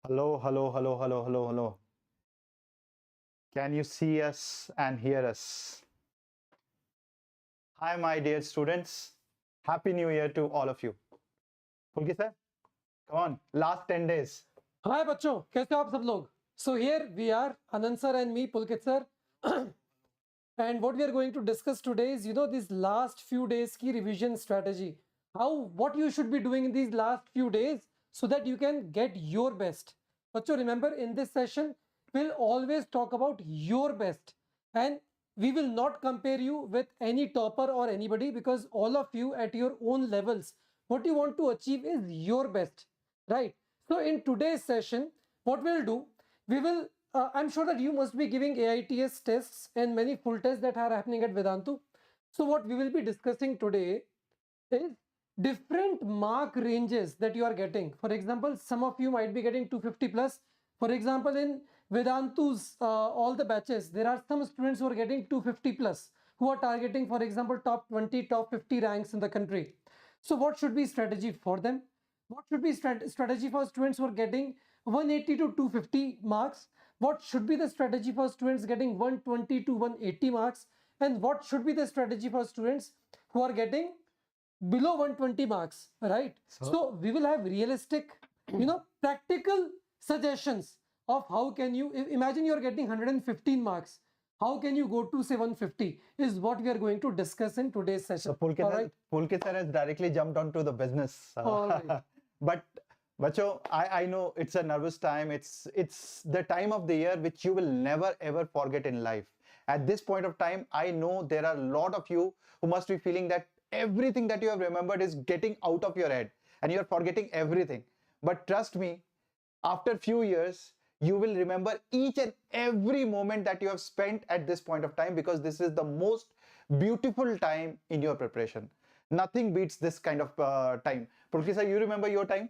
Hello, hello, hello, hello, hello, hello. Can you see us and hear us? Hi, my dear students. Happy New Year to all of you. Pulkit sir, come on. Last 10 days. हाय बच्चों, कैसे हो आप सब लोग? So here we are, Anand sir and me, Pulkit sir. And what we are going to discuss today is, these last few days की revision strategy. What you should be doing in these last few days so that you can get your best. बच्चों, remember in this session, we'll always talk about your best. And we will not compare you with any topper or anybody because all of you at your own levels, what you want to achieve is your best, right? So in today's session, what we'll do, we will, I'm sure that you must be giving AITS tests and many full tests that are happening at Vedantu. So what we will be discussing today is different mark ranges that you are getting. For example, some of you might be getting 250 plus. For example, in Vedantu's all the batches, there are some students who are getting 250 plus, who are targeting, for example, top 20, top 50 ranks in the country. So what should be strategy for them? What should be strategy for students who are getting 180 to 250 marks? What should be the strategy for students getting 120 to 180 marks? And what should be the strategy for students who are getting below 120 marks, right? So we will have realistic, practical suggestions of how can you, imagine you're getting 115 marks. How can you go to say 150 is what we are going to discuss in today's session. So Pulkit sir has directly jumped onto the business. All right. But Bacho, I know it's a nervous time. It's the time of the year which you will never ever forget in life. At this point of time, I know there are a lot of you who must be feeling that everything that you have remembered is getting out of your head and you're forgetting everything. But trust me, after few years, you will remember each and every moment that you have spent at this point of time because this is the most beautiful time in your preparation. Nothing beats this kind of time. Pulkit sir, you remember your time?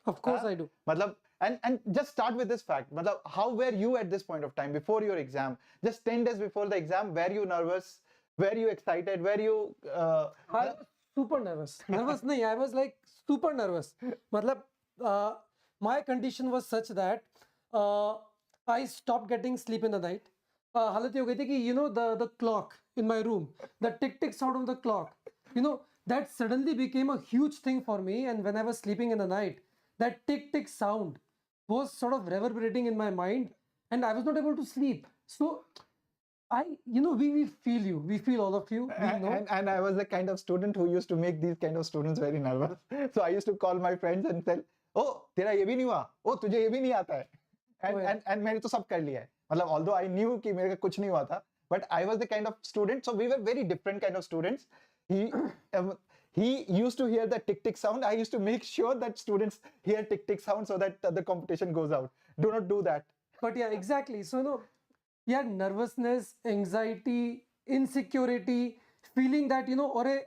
Of course I do. Matlab, and just start with this fact. Matlab, how were you at this point of time before your exam? Just 10 days before the exam, were you nervous? Were you excited? Were you... I was super nervous. Nervous nahi, I was like super nervous. Matlab, my condition was such that I stopped getting sleep in the night. हालत ये हो गई थी कि the clock in my room, the tick tick sound of the clock, that suddenly became a huge thing for me. And when I was sleeping in the night, that tick tick sound was sort of reverberating in my mind and I was not able to sleep. So we feel you. We feel all of you. And I was the kind of student who used to make these kind of students very nervous. So I used to call my friends and tell, oh, तेरा ये भी नहीं हुआ, oh, तुझे ये भी नहीं आता है. And मैंने तो सब कर लिया है. मतलब although I knew कि मेरे का कुछ नहीं हुआ था, but I was the kind of student, so we were very different kind of students. He used to hear the tick tick sound. I used to make sure that students hear tick tick sound so that the competition goes out. Do not do that. But yeah, exactly. So nervousness, anxiety, insecurity, feeling that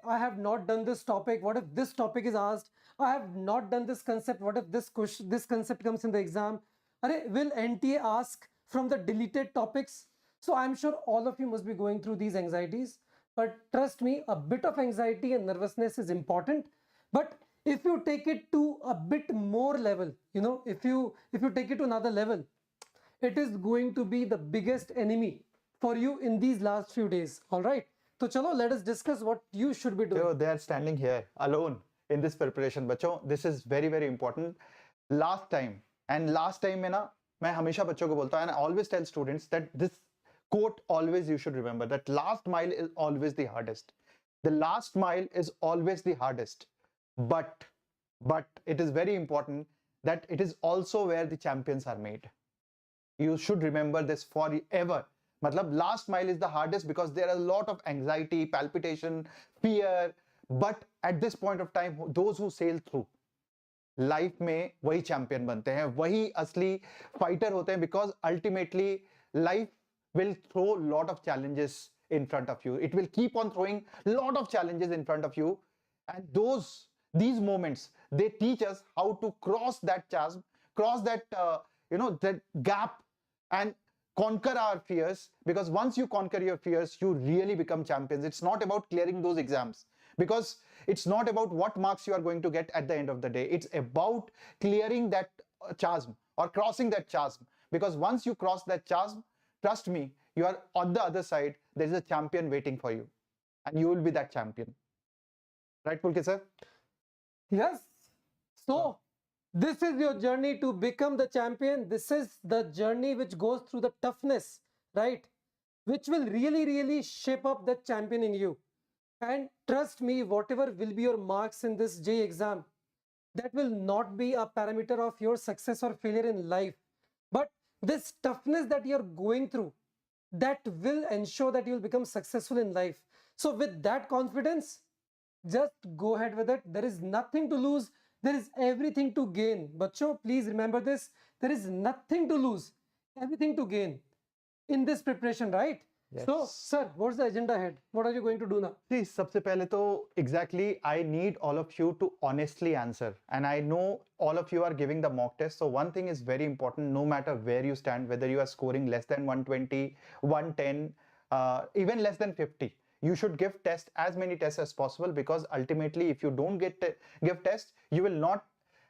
I have not done this topic. What if this topic is asked? I have not done this concept. What if this concept comes in the exam? Will NTA ask from the deleted topics? So I'm sure all of you must be going through these anxieties. But trust me, a bit of anxiety and nervousness is important. But if you take it to a bit more level, if you take it to another level, it is going to be the biggest enemy for you in these last few days. All right. So chalo, let us discuss what you should be doing. So they are standing here alone in this preparation. Bacho, this is very, very important. Last time में ना मैं हमेशा बच्चों को बोलता हूँ and I always tell students that this quote always you should remember that last mile is always the hardest. The last mile is always the hardest. But it is very important that it is also where the champions are made. You should remember this forever. Matlab, last mile is the hardest because there are a lot of anxiety, palpitation, fear. But at this point of time, those who sail through, life में वही champion बनते हैं, वही असली fighter होते हैं because ultimately life will throw lot of challenges in front of you. It will keep on throwing lot of challenges in front of you, and these moments, they teach us how to cross that chasm, cross that that gap and conquer our fears, because once you conquer your fears, you really become champions. It's not about clearing those exams, because it's not about what marks you are going to get at the end of the day. It's about clearing that chasm. or crossing that chasm. Because once you cross that chasm, trust me, you are on the other side. There is a champion waiting for you, and you will be that champion. Right, Pulkit sir? Yes. So, this is your journey to become the champion. This is the journey which goes through the toughness, right? Which will really, really shape up that champion in you. And trust me, whatever will be your marks in this JEE exam, that will not be a parameter of your success or failure in life. But this toughness that you're going through, that will ensure that you'll become successful in life. So with that confidence, just go ahead with it. There is nothing to lose. There is everything to gain. Bacho, please remember this. There is nothing to lose, everything to gain in this preparation, right? Yes. So, sir, what's the agenda ahead? What are you going to do now? See, सबसे पहले तो exactly I need all of you to honestly answer, and I know all of you are giving the mock test. So one thing is very important, no matter where you stand, whether you are scoring less than 120, 110, even less than 50, you should give test as many tests as possible, because ultimately if you don't give test, you will not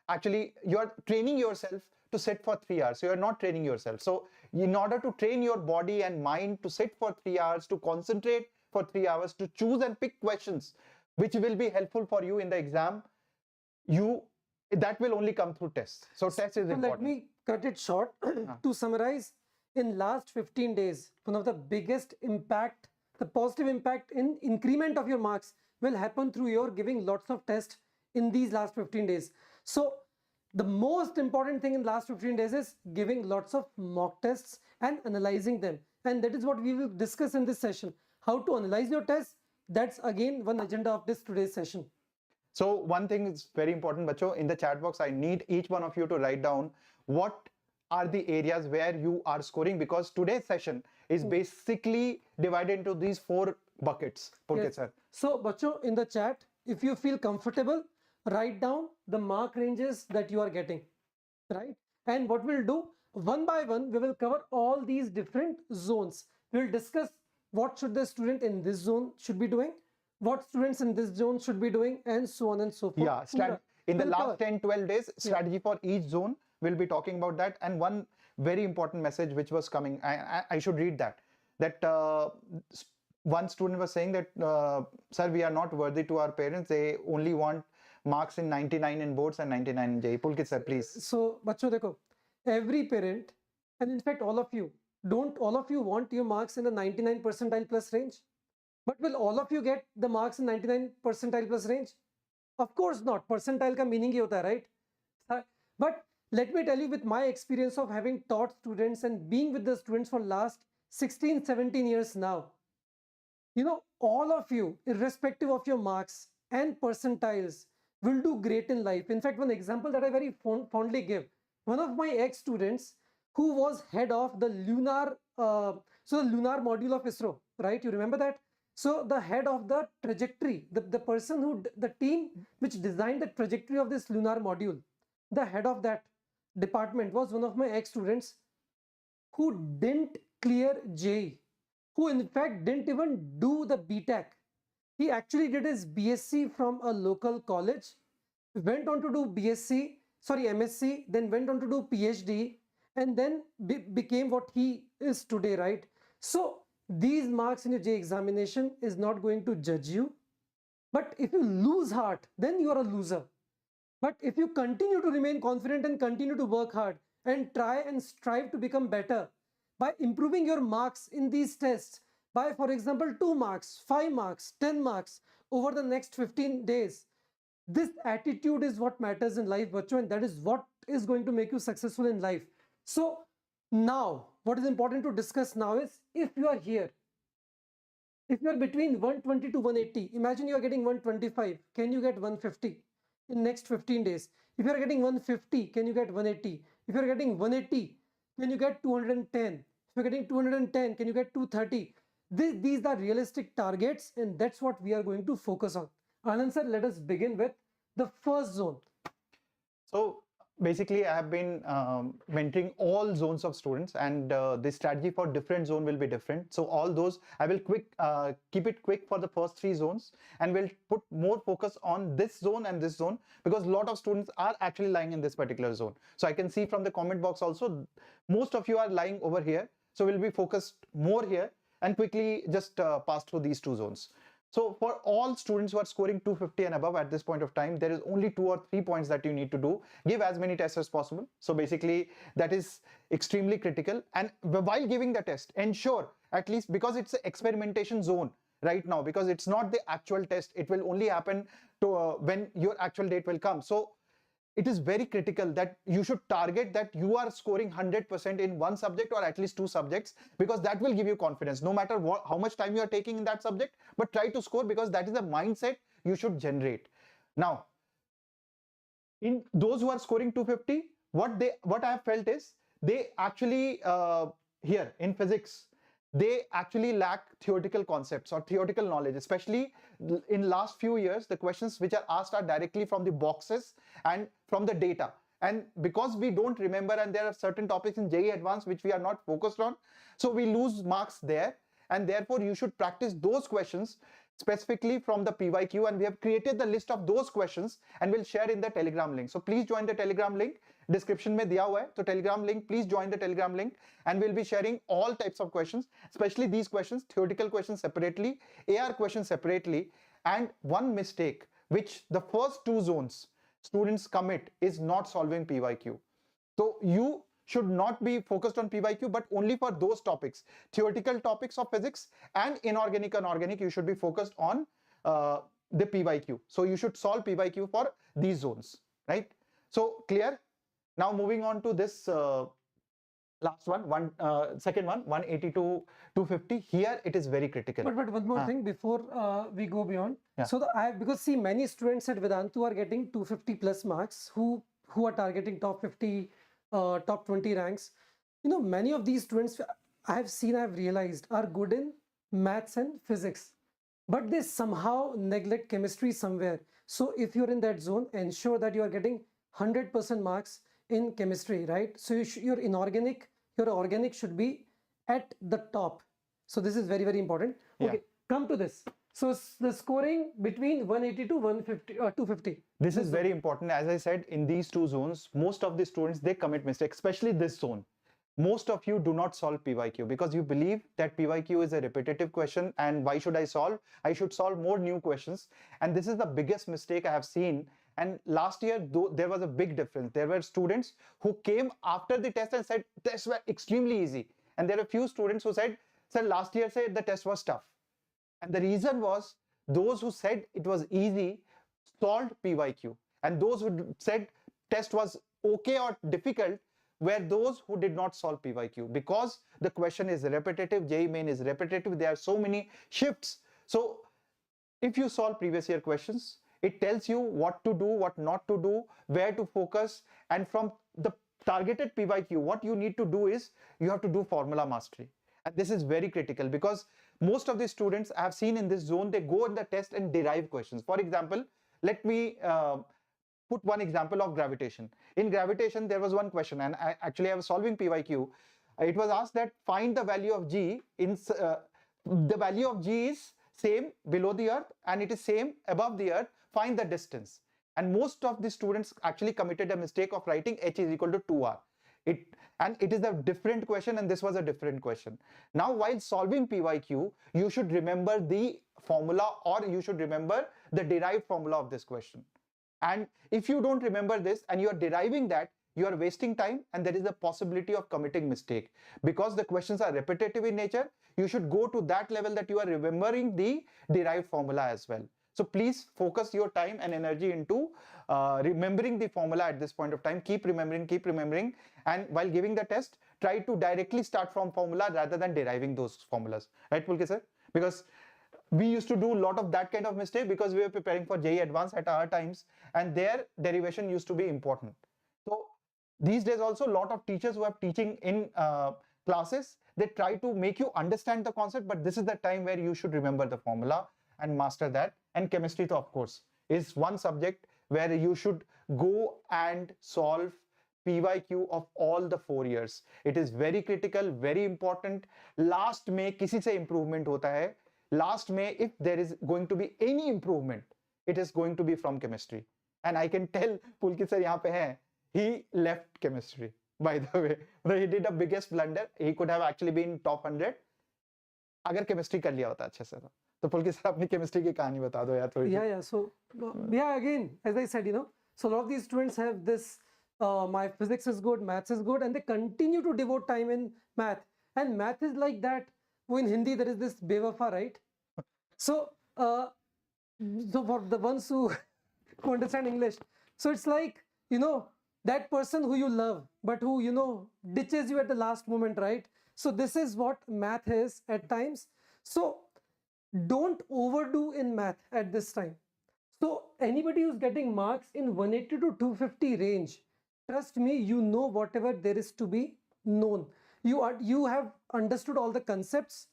actually, you are training yourself to sit for 3 hours. So you are not training yourself. So in order to train your body and mind to sit for 3 hours, to concentrate for 3 hours, to choose and pick questions which will be helpful for you in the exam, that will only come through tests. So test is important. Let me cut it short. To summarize, in last 15 days, one of the biggest impact, the positive impact in increment of your marks will happen through your giving lots of tests in these last 15 days. So the most important thing in last 15 days is giving lots of mock tests and analyzing them. And that is what we will discuss in this session. How to analyze your tests. That's again one agenda of this today's session. So one thing is very important, Bacho, in the chat box, I need each one of you to write down what are the areas where you are scoring, because today's session is basically divided into these 4 buckets. Yes. Sir. So, Bacho, in the chat, if you feel comfortable, write down the mark ranges that you are getting, right? And what we'll do, one by one, we will cover all these different zones. We'll discuss what should the student in this zone should be doing, what students in this zone should be doing, and so on and so forth. Yeah, in the last 10-12 days, strategy for each zone, we'll be talking about that. And one very important message which was coming, I should read that one student was saying that, sir, we are not worthy to our parents. They only want marks in 99 in boards and 99 in JEE. Pulkit sir, please. So, bacho dekho, every parent, and in fact all of you, don't all of you want your marks in the 99 percentile plus range? But will all of you get the marks in 99 percentile plus range? Of course not. Percentile ka meaning hi hota hai, right? But let me tell you, with my experience of having taught students and being with the students for last 16, 17 years now, you know, all of you, irrespective of your marks and percentiles, will do great in life. In fact, one example that I very fondly give, one of my ex-students who was head of the lunar module of ISRO, right? You remember that? So the head of the trajectory, the person who, the team which designed the trajectory of this lunar module, the head of that department was one of my ex-students who didn't clear JEE, who in fact didn't even do the BTech. He actually did his BSc from a local college, went on to do MSc, then went on to do PhD, and then became what he is today, right? So these marks in your JEE examination is not going to judge you. But if you lose heart, then you are a loser. But if you continue to remain confident and continue to work hard and try and strive to become better by improving your marks in these tests by, for example, 2 marks, 5 marks, 10 marks over the next 15 days, this attitude is what matters in life, bacho, and that is what is going to make you successful in life. So now, what is important to discuss now is, if you are here, if you are between 120 to 180, imagine you are getting 125, can you get 150 in next 15 days? If you are getting 150, can you get 180? If you are getting 180, can you get 210? If you are getting 210, can you get 230? These are realistic targets, and that's what we are going to focus on. Anand sir, let us begin with the first zone. So basically I have been mentoring all zones of students, and the strategy for different zone will be different. So all those I will keep it quick for the first 3 zones, and we'll put more focus on this zone and this zone, because a lot of students are actually lying in this particular zone. So I can see from the comment box also, most of you are lying over here. So we'll be focused more here and quickly just pass through these 2 zones. So for all students who are scoring 250 and above at this point of time, there is only 2 or 3 points that you need to do. Give as many tests as possible. So basically that is extremely critical. And while giving the test, ensure at least, because it's an experimentation zone right now, because it's not the actual test, it will only happen to when your actual date will come. So it is very critical that you should target that you are scoring 100% in one subject or at least 2 subjects, because that will give you confidence no matter how much time you are taking in that subject. But try to score, because that is the mindset you should generate. Now, in those who are scoring 250, what I have felt is they actually here in physics, they actually lack theoretical concepts or theoretical knowledge, especially in last few years. The questions which are asked are directly from the boxes and from the data, and because we don't remember, and there are certain topics in JEE Advanced which we are not focused on, so we lose marks there. And therefore you should practice those questions specifically from the PYQ, and we have created the list of those questions and we'll share in the Telegram link. So please join the Telegram link, description mein diya hua hai. So Telegram link, please join the Telegram link, and we'll be sharing all types of questions, especially these questions, theoretical questions separately, AR questions separately. And one mistake which the first 2 zones students commit is not solving PYQ. So you should not be focused on PYQ, but only for those topics, theoretical topics of physics and inorganic and organic, you should be focused on the PYQ. So you should solve PYQ for these zones, right? So clear? Now moving on to this last one, second one, 180 to 250. Here it is very critical. But one more thing before we go beyond. Yeah. So because see, many students at Vedantu are getting 250 plus marks who are targeting top 50, top 20 ranks. You know, many of these students I've realized are good in maths and physics, but they somehow neglect chemistry somewhere. So if you're in that zone, ensure that you are getting 100% marks in chemistry, right? So your organic should be at the top. So this is very, very important. Okay, Yeah. come to this. So the scoring between 180 to 150 or 250. This is very important. As I said, in these 2 zones, most of the students, they commit mistakes, especially this zone. Most of you do not solve PYQ because you believe that PYQ is a repetitive question, and why should I solve? I should solve more new questions. And this is the biggest mistake I have seen. And last year, though, there was a big difference. There were students who came after the test and said tests were extremely easy. And there are few students who said, sir, last year said the test was tough. And the reason was those who said it was easy solved PYQ, and those who said test was okay or difficult were those who did not solve PYQ, because the question is repetitive, JEE Main is repetitive, there are so many shifts. So if you solve previous year questions, it tells you what to do, what not to do, where to focus, and from the targeted PYQ, what you need to do is you have to do formula mastery. And this is very critical, because most of the students I have seen in this zone, they go in the test and derive questions. For example, let me put one example of gravitation. In gravitation, there was one question, and I was solving PYQ. It was asked that find the value of G in the value of G is same below the earth and it is same above the earth. Find the distance. And most of the students actually committed a mistake of writing H is equal to 2R. It is a different question, and this was a different question. Now, while solving PYQ, you should remember the formula, or you should remember the derived formula of this question. And if you don't remember this and you are deriving that, you are wasting time, and there is a possibility of committing mistake. Because the questions are repetitive in nature, you should go to that level that you are remembering the derived formula as well. So please focus your time and energy into remembering the formula at this point of time. Keep remembering. And while giving the test, try to directly start from formula rather than deriving those formulas. Right, Pulkit sir? Because we used to do a lot of that kind of mistake because we were preparing for JEE Advanced at our times, and their derivation used to be important. So these days also, a lot of teachers who are teaching in classes, they try to make you understand the concept, but this is the time where you should remember the formula and master that. And chemistry, of course, is one subject where you should go and solve PYQ of all the 4 years. It is very critical, very important. Last में किसी से improvement होता है. Last में, if there is going to be any improvement, it is going to be from chemistry. And I can tell Pulkit sir यहाँ पे हैं, he left chemistry, by the way. He did a biggest blunder. He could have actually been top 100 अगर chemistry कर लिया होता अच्छे से. तो पुलकित सर अपनी chemistry की कहानी बता दो यार थोड़ी. Yeah. So yeah, again, as I said, so a lot of these students have this, my physics is good, maths is good, and they continue to devote time in math. And math is like that. In Hindi, there is this bewafa, right? So, so for the ones who understand English, so it's like, that person who you love, but who, ditches you at the last moment, right? So this is what math is at times. So don't overdo in math at this time. So anybody who's getting marks in 180 to 250 range, trust me, whatever there is to be known. You have understood all the concepts.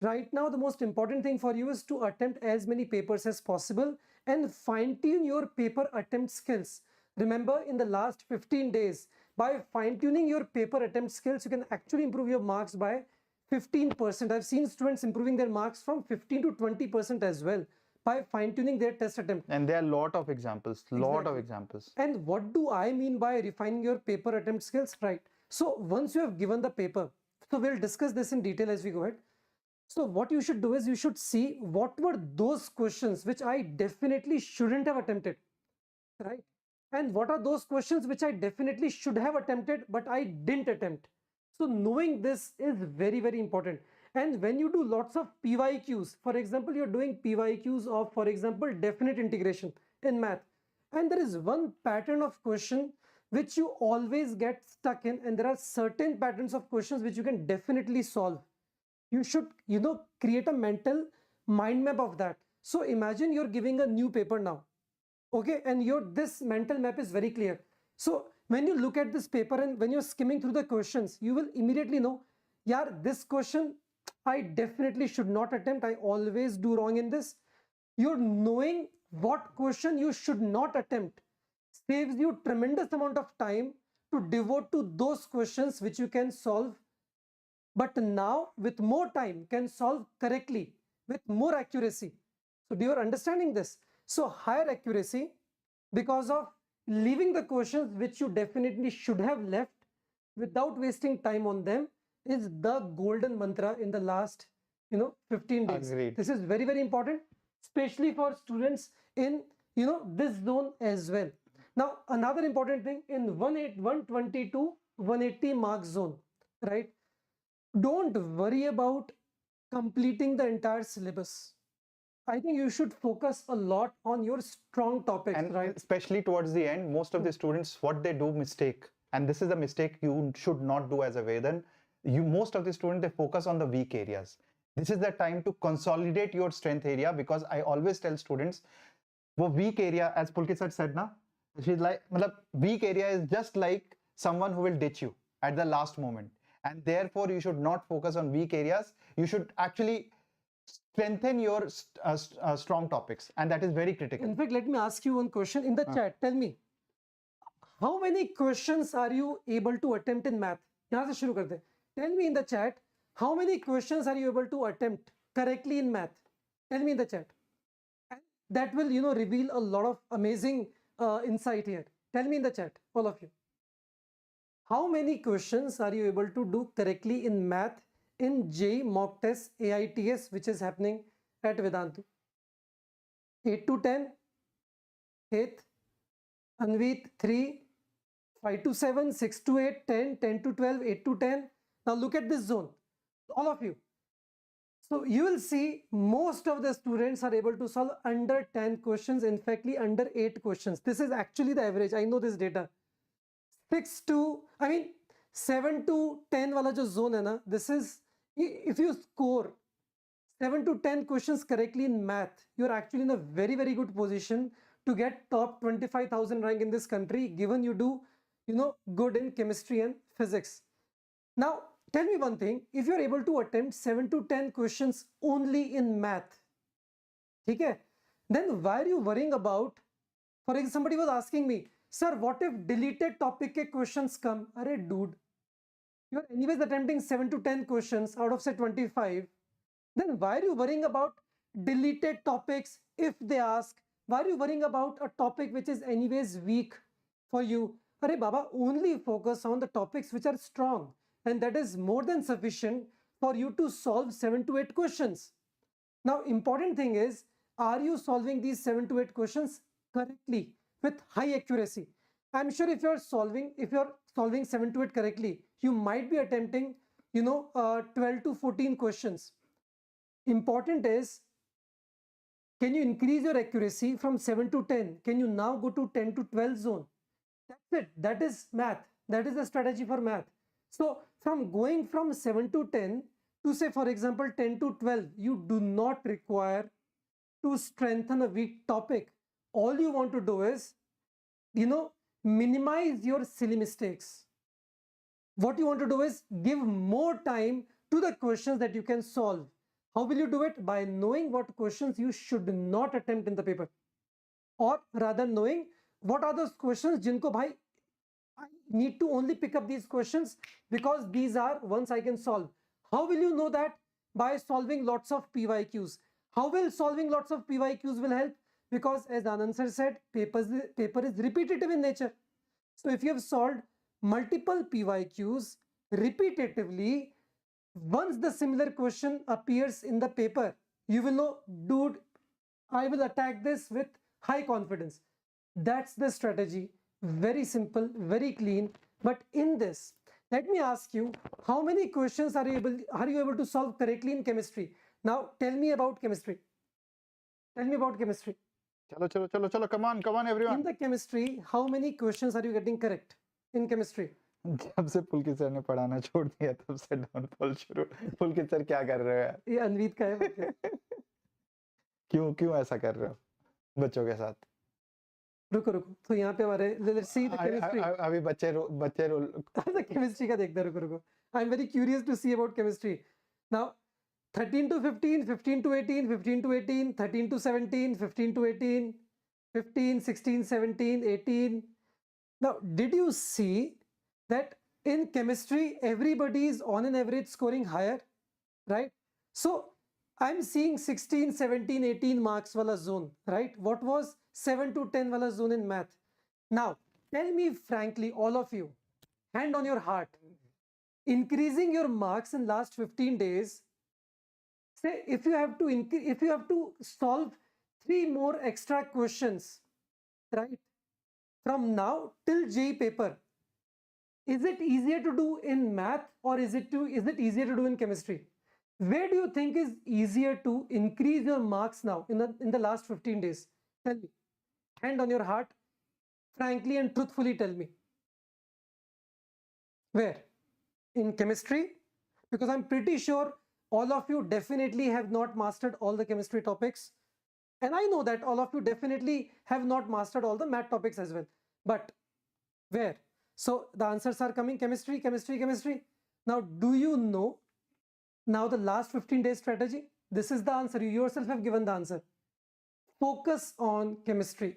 Right now, the most important thing for you is to attempt as many papers as possible and fine-tune your paper attempt skills. Remember, in the last 15 days, by fine-tuning your paper attempt skills, you can actually improve your marks by 15%. I've seen students improving their marks from 15 to 20% as well by fine-tuning their test attempt. And there are a lot of examples, And what do I mean by refining your paper attempt skills? Right. So once you have given the paper, so we'll discuss this in detail as we go ahead. So what you should do is you should see what were those questions which I definitely shouldn't have attempted, right? And what are those questions which I definitely should have attempted but I didn't attempt. So knowing this is very, very important. And when you do lots of PYQs, for example, you're doing PYQs of, for example, definite integration in math, and there is one pattern of question which you always get stuck in, and there are certain patterns of questions which you can definitely solve. You should, create a mental mind map of that. So imagine you're giving a new paper now, okay, and this mental map is very clear. So when you look at this paper and when you're skimming through the questions, you will immediately know, yeah, this question I definitely should not attempt. I always do wrong in this. You're knowing what question you should not attempt saves you tremendous amount of time to devote to those questions which you can solve, but now with more time can solve correctly with more accuracy. So you are understanding this. So higher accuracy because of leaving the questions which you definitely should have left without wasting time on them is the golden mantra in the last 15 days. Agreed. This is very, very important, especially for students in this zone as well. Now another important thing, in 120 to 180 mark zone, right? Don't worry about completing the entire syllabus. I think you should focus a lot on your strong topics, and right? especially towards the end, most of the students, what they do mistake, and this is a mistake you should not do as a Vedan. Most of the students, they focus on the weak areas. This is the time to consolidate your strength area, because I always tell students, wo weak area, as Pulkit sir said na, she's like, weak area is just like someone who will ditch you at the last moment. And therefore, you should not focus on weak areas. You should actually strengthen your strong topics, and that is very critical. In fact, let me ask you one question in the chat. Tell me, how many questions are you able to attempt in math? यहाँ से शुरू करते हैं. Tell me in the chat, how many questions are you able to attempt correctly in math? Tell me in the chat. And that will, reveal a lot of amazing insight here. Tell me in the chat, all of you. How many questions are you able to do correctly in math in JEE mock test AITS, which is happening at Vedantu? 8 to 10, 8, Anvit 3, 5 to 7, 6 to 8, 10, 10 to 12, 8 to 10. Now look at this zone, all of you. So you will see most of the students are able to solve under 10 questions, in fact under 8 questions. This is actually the average. I know this data. 7 to 10 wala jo zone hai na, this is, if you score 7 to 10 questions correctly in math, you're actually in a very, very good position to get top 25,000 rank in this country, given you do, good in chemistry and physics. Now, tell me one thing, if you're able to attempt 7 to 10 questions only in math, okay, then why are you worrying about, for example, somebody was asking me, sir, what if deleted topic ke questions come? Arey dude, you're anyways attempting 7 to 10 questions out of say 25. Then why are you worrying about deleted topics if they ask? Why are you worrying about a topic which is anyways weak for you? Arey Baba, only focus on the topics which are strong, and that is more than sufficient for you to solve 7 to 8 questions. Now, important thing is, are you solving these 7 to 8 questions correctly with high accuracy? I'm sure if you're solving 7 to 8 correctly, you might be attempting 12 to 14 questions. Important is, can you increase your accuracy from 7 to 10? Can you now go to 10 to 12 zone? That's it. That is math. That is the strategy for math. So from going from 7 to 10 to say, for example, 10 to 12, you do not require to strengthen a weak topic. All you want to do is, minimize your silly mistakes. What you want to do is give more time to the questions that you can solve. How will you do it? By knowing what questions you should not attempt in the paper, or rather knowing what are those questions jinko bhai I need to only pick up these questions because these are ones I can solve. How will you know that? By solving lots of PYQs. How will solving lots of PYQs will help? Because as Anand sir said, paper is repetitive in nature. So if you have solved multiple PYQs repetitively, once the similar question appears in the paper, you will know, dude, I will attack this with high confidence. That's the strategy. Very simple, very clean. But in this, let me ask you, how many questions are you able to solve correctly in chemistry? Now tell me about chemistry. Tell me about chemistry. Chalo, come on, everyone. In the chemistry, how many questions are you getting correct in chemistry? जब से पुलकित sir ने पढ़ाना छोड़ दिया तब से downfall शुरू। पुलकित sir क्या कर रहे हो यार? ये अनवीत का है। क्यों ऐसा कर रहे हो बच्चों के साथ? रुको तो यहाँ पे हमारे let's see the chemistry. अभी बच्चे the chemistry का देखते हैं, रुको I'm very curious to see about chemistry. Now 13 to 15, 15 to 18, 15 to 18, 13 to 17, 15 to 18, 15, 16, 17, 18. Now did you see that in chemistry everybody is on an average scoring higher, right? So I'm seeing 16, 17, 18 marks wala zone, right? What was 7 to 10 wala zone in math? Now tell me frankly, all of you, hand on your heart, increasing your marks in last 15 days, say if you have to solve 3 more extra questions, right, from now till JEE paper, is it easier to do in math or is it easier to do in chemistry? Where do you think is easier to increase your marks now in the last 15 days? Tell me. Hand on your heart, frankly and truthfully tell me. Where? In chemistry? Because I'm pretty sure all of you definitely have not mastered all the chemistry topics. And I know that all of you definitely have not mastered all the math topics as well. But where? So the answers are coming: chemistry, chemistry, chemistry. Now, do you know now the last 15 days strategy? This is the answer. You yourself have given the answer. Focus on chemistry.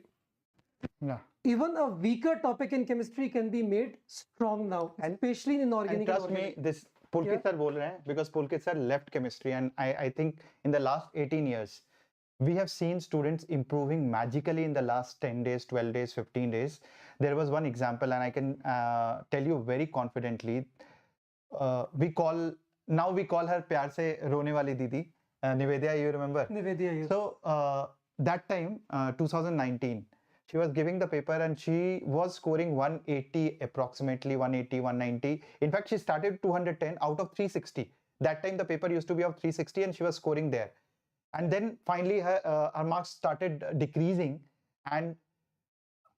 Yeah. Even a weaker topic in chemistry can be made strong now, especially in inorganic. And trust me, this Pulkit sir bol rahe hain because Pulkit sir left chemistry, and I think in the last 18 years, we have seen students improving magically in the last 10 days, 12 days, 15 days. There was one example, and I can tell you very confidently. We call her प्यार से रोने वाली दीदी, Nivedya, you remember? Nivedya, yes. So that time, 2019, she was giving the paper and she was scoring 180, approximately 180, 190. In fact, she started 210 out of 360. That time the paper used to be of 360 and she was scoring there. And then finally her marks started decreasing, and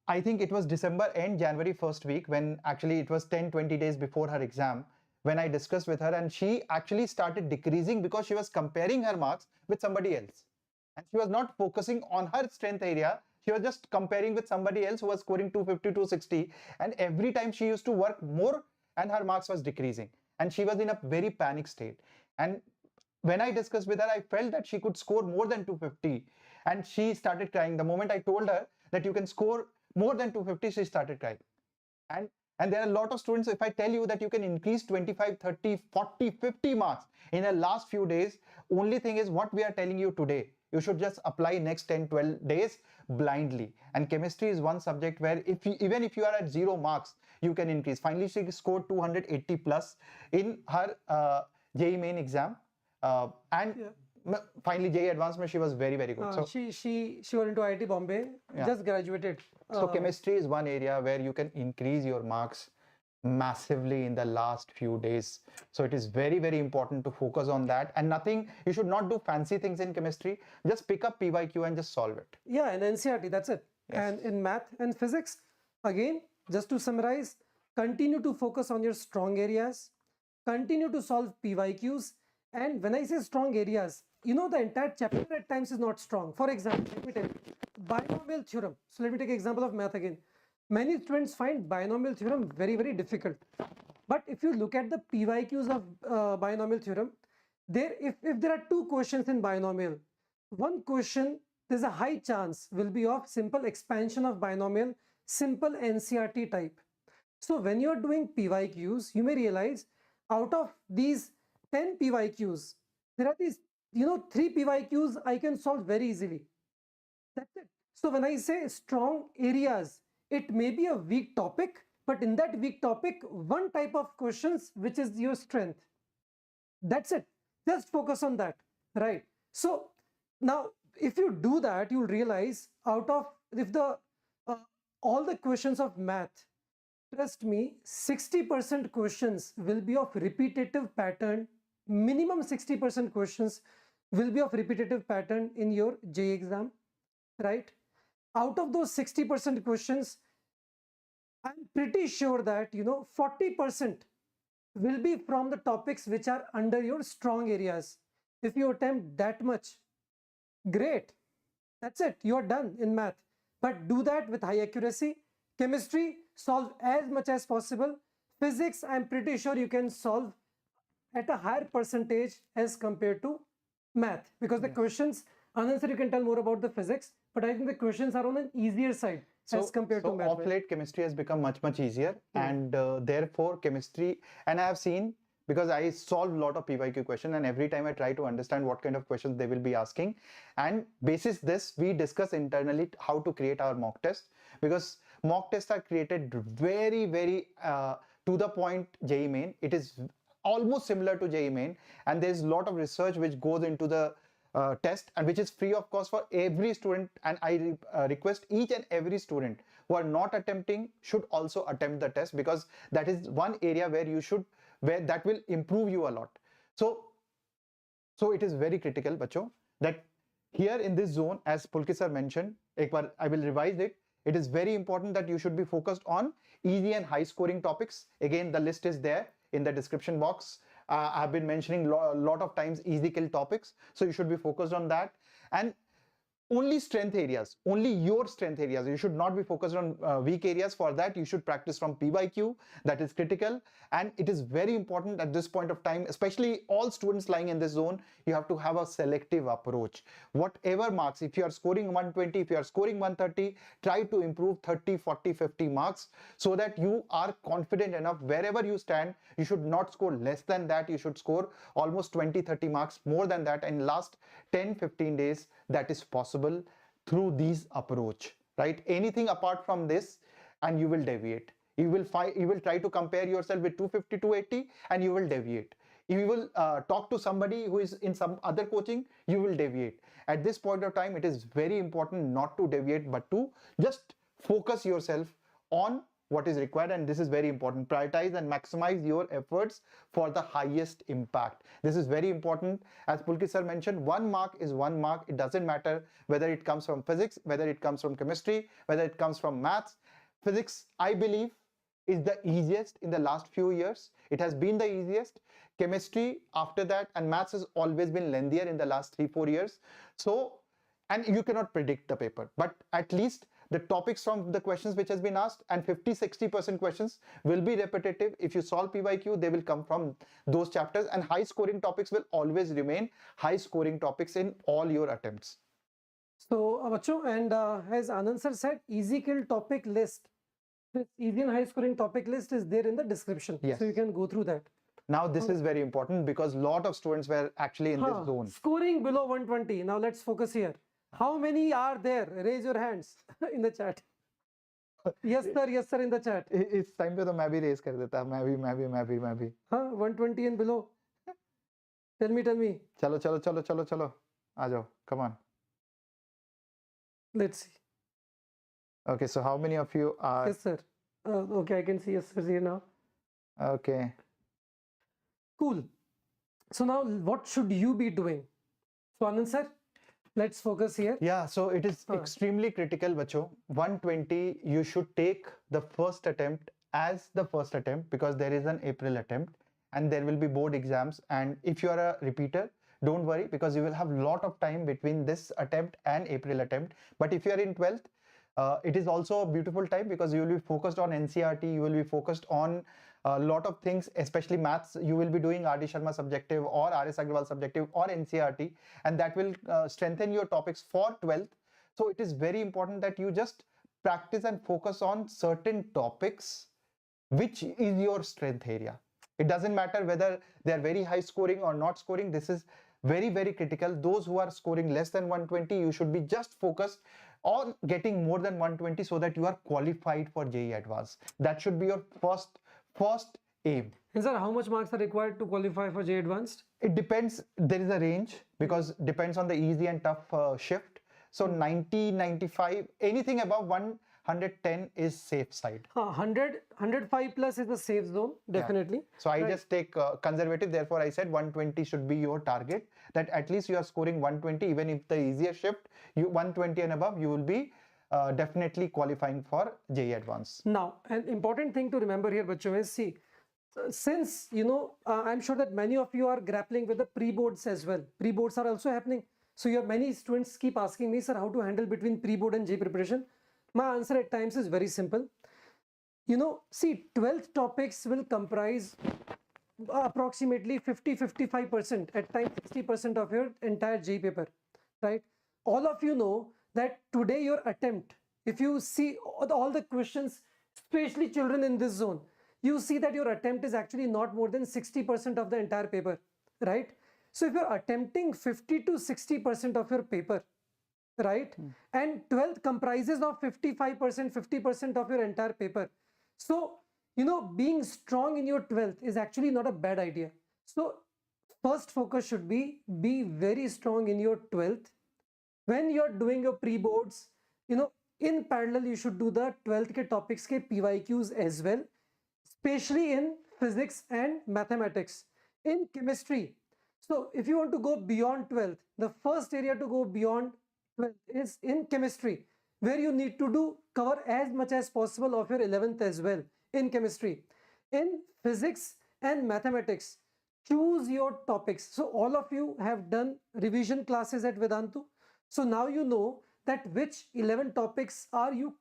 I think it was December end, January first week, when actually it was 10-20 days before her exam, when I discussed with her, and she actually started decreasing because she was comparing her marks with somebody else. And she was not focusing on her strength area. She was just comparing with somebody else who was scoring 250, 260. And every time she used to work more and her marks was decreasing. And she was in a very panic state. And when I discussed with her, I felt that she could score more than 250. And she started crying. The moment I told her that you can score more than 250, she started crying. And there are a lot of students, if I tell you that you can increase 25, 30, 40, 50 marks in the last few days, only thing is what we are telling you today. You should just apply next 10, 12 days blindly. And chemistry is one subject where even if you are at 0 marks, you can increase. Finally, she scored 280 plus in her JEE main exam. And finally, JEE advanced, she was very, very good. So she went into IIT Bombay, just graduated. So chemistry is one area where you can increase your marks massively in the last few days. So it is very, very important to focus on that. And nothing, you should not do fancy things in chemistry. Just pick up PYQ and just solve it. Yeah, and NCRT, that's it. Yes. And in math and physics, again, just to summarize, continue to focus on your strong areas, continue to solve PYQs. And when I say strong areas, you know, the entire chapter at times is not strong. For example, let me tell you, binomial theorem. So let me take an example of math again. Many students find binomial theorem very, very difficult. But if you look at the PYQs of binomial theorem, if there are 2 questions in binomial, one question, there's a high chance will be of simple expansion of binomial, simple NCRT type. So when you're doing PYQs, you may realize out of these 10 PYQs, there are these, 3 PYQs I can solve very easily. That's it. So when I say strong areas, it may be a weak topic, but in that weak topic, one type of questions which is your strength. That's it. Just focus on that, right? So now, if you do that, you'll realize all the questions of math, trust me, 60% questions will be of repetitive pattern. Minimum 60% questions will be of repetitive pattern in your JEE exam, right? Out of those 60% questions, I'm pretty sure that 40% will be from the topics which are under your strong areas. If you attempt that much, great. That's it. You're done in math. But do that with high accuracy. Chemistry, solve as much as possible. Physics, I'm pretty sure you can solve at a higher percentage as compared to math, because the questions, Anand sir, you can tell more about the physics, but I think the questions are on an easier side as compared to math. Of late, chemistry has become much, much easier, and therefore chemistry, and I have seen, because I solve a lot of PYQ questions, and every time I try to understand what kind of questions they will be asking, and basis this, we discuss internally how to create our mock test, because mock tests are created very, very to the point JEE main. It is almost similar to JEE main, and there's a lot of research which goes into the test, and which is free of cost for every student. And I request each and every student who are not attempting should also attempt the test, because that is one area where that will improve you a lot. So it is very critical, bacho, that here in this zone, as Pulkit sir mentioned, I will revise it. It is very important that you should be focused on easy and high scoring topics. Again, the list is there in the description box. I've been mentioning a lot of times easy kill topics, so you should be focused on that. And only strength areas, only your strength areas. You should not be focused on weak areas. For that, you should practice from PYQ. That is critical, and it is very important at this point of time, especially all students lying in this zone. You have to have a selective approach. Whatever marks, if you are scoring 120, if you are scoring 130, try to improve 30, 40, 50 marks, so that you are confident enough wherever you stand. You should not score less than that. You should score almost 20, 30 marks more than that in last 10, 15 days. That is possible through these approach, right? Anything apart from this and you will deviate. You will try to compare yourself with 250, 280 and you will deviate. You will talk to somebody who is in some other coaching, you will deviate. At this point of time, it is very important not to deviate, but to just focus yourself on what is required, and this is very important. Prioritize and maximize your efforts for the highest impact. This is very important. As Pulkit sir mentioned, 1 mark is 1 mark. It doesn't matter whether it comes from physics, whether it comes from chemistry, whether it comes from maths. Physics, I believe, is the easiest in the last few years. It has been the easiest. Chemistry after that, and maths has always been lengthier in the last 3-4 years. So, and you cannot predict the paper, but at least the topics from the questions which has been asked, and 50-60% questions will be repetitive. If you solve PYQ, they will come from those chapters, and high scoring topics will always remain high scoring topics in all your attempts. So, bachcho, and as Anand sir said, easy kill topic list. This easy and high scoring topic list is there in the description. Yes. So you can go through that. Now this is very important because lot of students were actually in this zone. Scoring below 120. Now let's focus here. How many are there? Raise your hands in the chat. Yes sir in the chat. इस time पे तो मैं भी raise कर देता, मैं भी. हाँ, 120 and below. Tell me. चलो, आ जाओ, come on. Let's see. Okay, so how many of you are? Yes sir. Okay, I can see yes sir here now. Okay. Cool. So now what should you be doing? So Anand sir, let's focus here. Yeah, so it is extremely critical, bacho. 120, you should take the first attempt as the first attempt because there is an April attempt and there will be board exams. And if you are a repeater, don't worry because you will have a lot of time between this attempt and April attempt. But if you are in 12th, it is also a beautiful time because you will be focused on NCRT, you will be focused on a lot of things, especially maths. You will be doing R.D. Sharma subjective or R.S. Agrawal subjective or NCRT, and that will strengthen your topics for 12th. So it is very important that you just practice and focus on certain topics which is your strength area. It doesn't matter whether they are very high scoring or not scoring. This is very, very critical. Those who are scoring less than 120, you should be just focused on getting more than 120 so that you are qualified for JEE Advanced. That should be your first aim. And sir, how much marks are required to qualify for JEE Advanced? It depends. There is a range because depends on the easy and tough shift. So 90, 95, anything above 110 is safe side. 105 plus is the safe zone, definitely. Yeah. So I just take conservative. Therefore, I said 120 should be your target. That at least you are scoring 120. Even if the easier shift, you 120 and above, you will be definitely qualifying for JEE Advanced. Now, an important thing to remember here, bachcho, is see, since I'm sure that many of you are grappling with the pre-boards as well. Pre-boards are also happening. So your many students keep asking me, sir, how to handle between pre-board and JEE preparation. My answer at times is very simple. See, 12th topics will comprise approximately 50-55%, at times 60% of your entire JEE paper, right? All of you know that today your attempt, if you see all the questions, especially children in this zone, you see that your attempt is actually not more than 60% of the entire paper, right? So if you're attempting 50 to 60% of your paper, right, and 12th comprises of 55%, 50% of your entire paper. So, being strong in your 12th is actually not a bad idea. So, first focus should be very strong in your 12th. When you're doing your pre-boards, in parallel, you should do the 12th ke topics ke PYQs as well, especially in physics and mathematics. In chemistry, so if you want to go beyond 12th, the first area to go beyond 12th is in chemistry, where you need to cover as much as possible of your 11th as well in chemistry. In physics and mathematics, choose your topics. So all of you have done revision classes at Vedantu. So now you know that which 11 topics are you,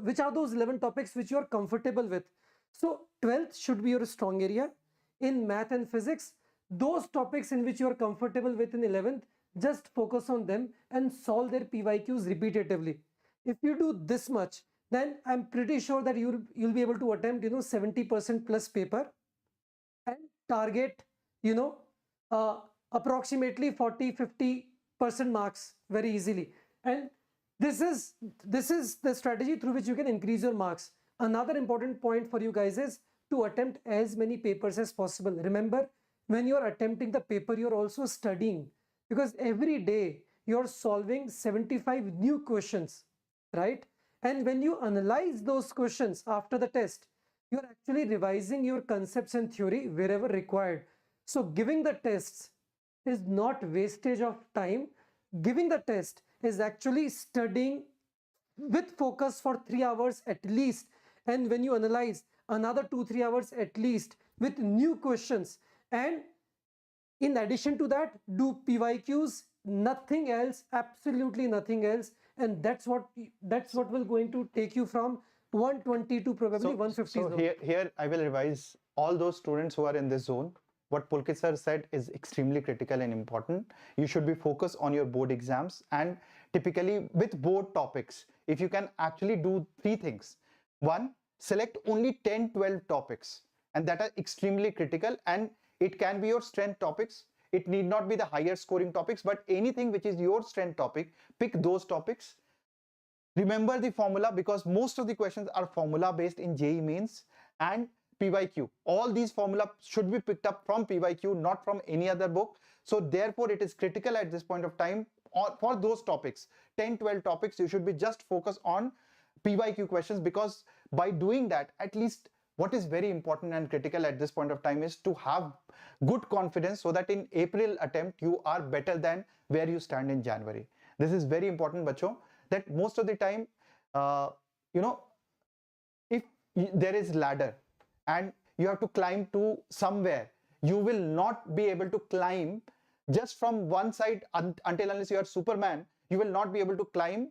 which are those 11 topics which you are comfortable with. So 12th should be your strong area. In math and physics, those topics in which you are comfortable with in 11th, just focus on them and solve their PYQs repetitively. If you do this much, then I'm pretty sure that you'll be able to attempt 70% plus paper and target approximately 40-50% marks very easily. And this is the strategy through which you can increase your marks. Another important point for you guys is to attempt as many papers as possible. Remember, when you're attempting the paper, you're also studying, because every day you're solving 75 new questions, right? And when you analyze those questions after the test, you're actually revising your concepts and theory wherever required. So giving the tests is not wastage of time. Giving the test is actually studying with focus for 3 hours at least. And when you analyze, another 2-3 hours at least with new questions. And in addition to that, do PYQs, nothing else, absolutely nothing else. And that's what will going to take you from 120 to probably 150 so zone. Here I will revise all those students who are in this zone. What Pulkit sir said is extremely critical and important. You should be focused on your board exams and typically with board topics, if you can actually do three things. One, select only 10 12 topics, and that are extremely critical, and it can be your strength topics. It need not be the higher scoring topics, but anything which is your strength topic, pick those topics. Remember the formula, because most of the questions are formula based in JEE Mains and PYQ. All these formula should be picked up from PYQ, not from any other book. So therefore it is critical at this point of time, or for those topics, 10 12 topics, you should be just focus on PYQ questions, because by doing that, at least what is very important and critical at this point of time is to have good confidence, so that in April attempt you are better than where you stand in January. This is very important, bacho, that most of the time, you know, if there is ladder and you have to climb to somewhere, you will not be able to climb just from one side until unless you are Superman. You will not be able to climb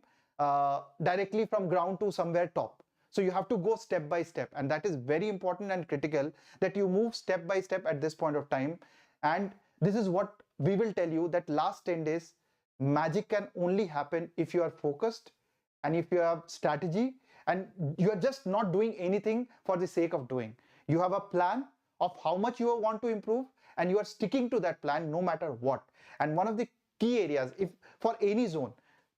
directly from ground to somewhere top. So you have to go step by step, and that is very important and critical, that you move step by step at this point of time. And this is what we will tell you, that last 10 days magic can only happen if you are focused and if you have strategy, and you are just not doing anything for the sake of doing. You have a plan of how much you want to improve, and you are sticking to that plan no matter what. And one of the key areas, if for any zone,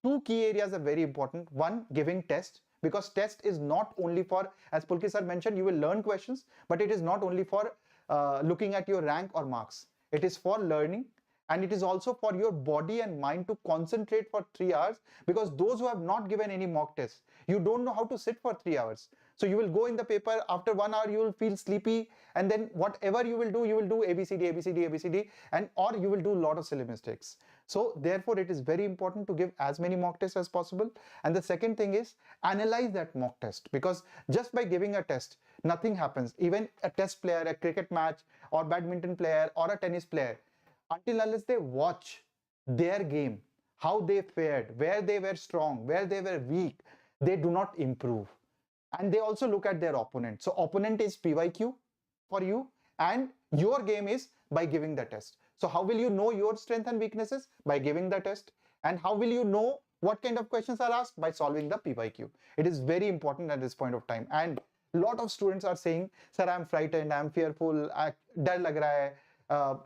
two key areas are very important. One, giving test, because test is not only for, as Pulkit sir mentioned, you will learn questions, but it is not only for looking at your rank or marks. It is for learning, and it is also for your body and mind to concentrate for 3 hours, because those who have not given any mock tests, you don't know how to sit for 3 hours. So you will go in the paper, after 1 hour you will feel sleepy, and then whatever you will do ABCD ABCD ABCD, and or you will do a lot of silly mistakes. So therefore it is very important to give as many mock tests as possible. And the second thing is analyze that mock test, because just by giving a test nothing happens. Even a test player, a cricket match or badminton player or a tennis player, until unless they watch their game, how they fared, where they were strong, where they were weak, they do not improve. And they also look at their opponent. So opponent is PYQ for you, and your game is by giving the test. So how will you know your strength and weaknesses? By giving the test. And how will you know what kind of questions are asked? By solving the PYQ. It is very important at this point of time. And a lot of students are saying, sir, I'm frightened, I'm fearful, डर लग रहा है,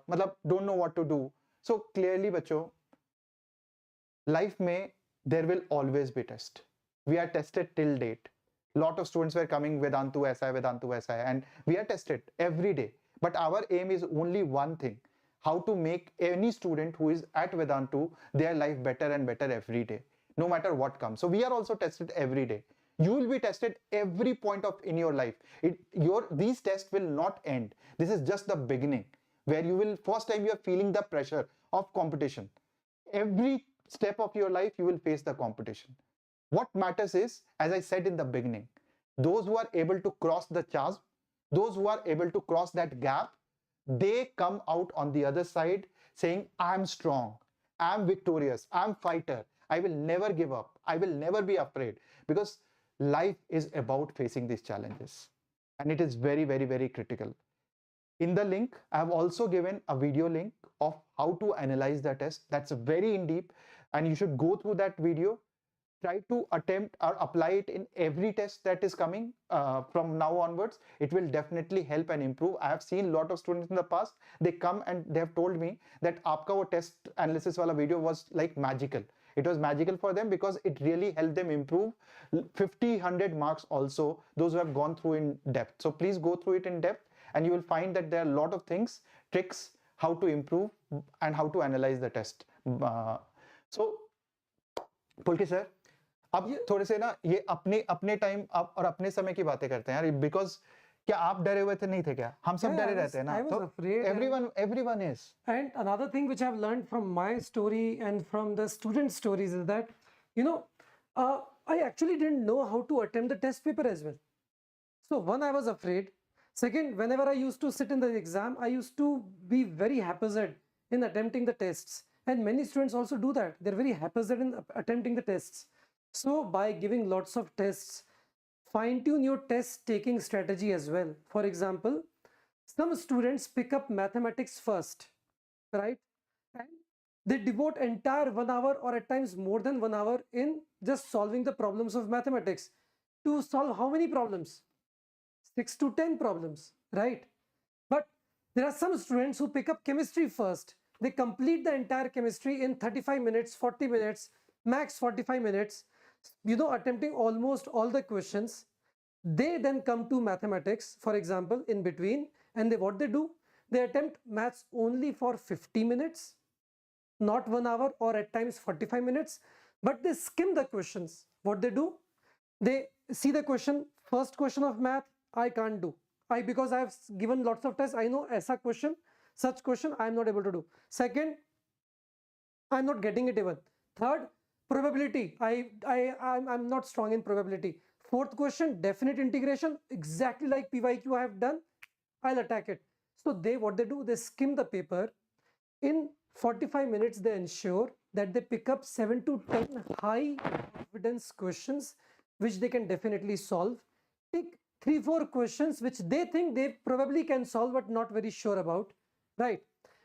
मतलब don't know what to do. So clearly बच्चों, life में there will always be test. We are tested till date. Lot of students were coming, Vedantu aisa hai, and we are tested every day. But our aim is only one thing: how to make any student who is at Vedantu their life better and better every day, no matter what comes. So we are also tested every day. You will be tested every point of in your life. These tests will not end. This is just the beginning, where you will first time you are feeling the pressure of competition. Every step of your life you will face the competition. What matters is, as I said in the beginning, those who are able to cross the chasm, those who are able to cross that gap, they come out on the other side saying, I'm strong, I'm victorious, I'm fighter, I will never give up, I will never be afraid, because life is about facing these challenges. And it is very, very, very critical. In the link, I have also given a video link of how to analyze the test. That's very in deep, and you should go through that video. Try to attempt or apply it in every test that is coming from now onwards. It will definitely help and improve. I have seen a lot of students in the past, they come and they have told me that aapka wo test analysis wala video was like magical. It was magical for them because it really helped them improve 50, 100 marks also, those who have gone through in depth. So please go through it in depth, and you will find that there are a lot of things, tricks, how to improve and how to analyze the test. So Pulkit sir, अब थोड़े से ना ये अपने अपने time और अपने समय की बातें करते हैं यार, बिकॉज क्या आप डरे हुए थे, नहीं थे क्या? हम सब डरे रहते हैं ना, तो everyone is. And another thing which I've learned from my story and from the student stories is that, you know, I actually didn't know how to attempt the test paper as well. So one, I was afraid. Second, whenever I used to sit in the exam, I used to be very haphazard in attempting the tests. And many students also do that. They're very haphazard in attempting the tests. So by giving lots of tests, fine-tune your test-taking strategy as well. For example, some students pick up mathematics first, right? And they devote entire 1 hour or at times more than 1 hour in just solving the problems of mathematics. To solve how many problems? 6 to 10 problems, right? But there are some students who pick up chemistry first. They complete the entire chemistry in 35 minutes, 40 minutes, max 45 minutes, attempting almost all the questions. They then come to mathematics, for example, in between, and what they do, they attempt maths only for 50 minutes, not 1 hour or at times 45 minutes, but they skim the questions. What they do, they see the question, first question of math, I can't do. Because I have given lots of tests, I know aisa question, such question I am not able to do. Second, I'm not getting it even. Third, probability, I'm not strong in probability. Fourth question, definite integration, exactly like PYQ I have done, I'll attack it. So what they do, they skim the paper. In 45 minutes, they ensure that they pick up 7 to 10 high confidence questions, which they can definitely solve. Pick 3-4 questions which they think they probably can solve but not very sure about, right?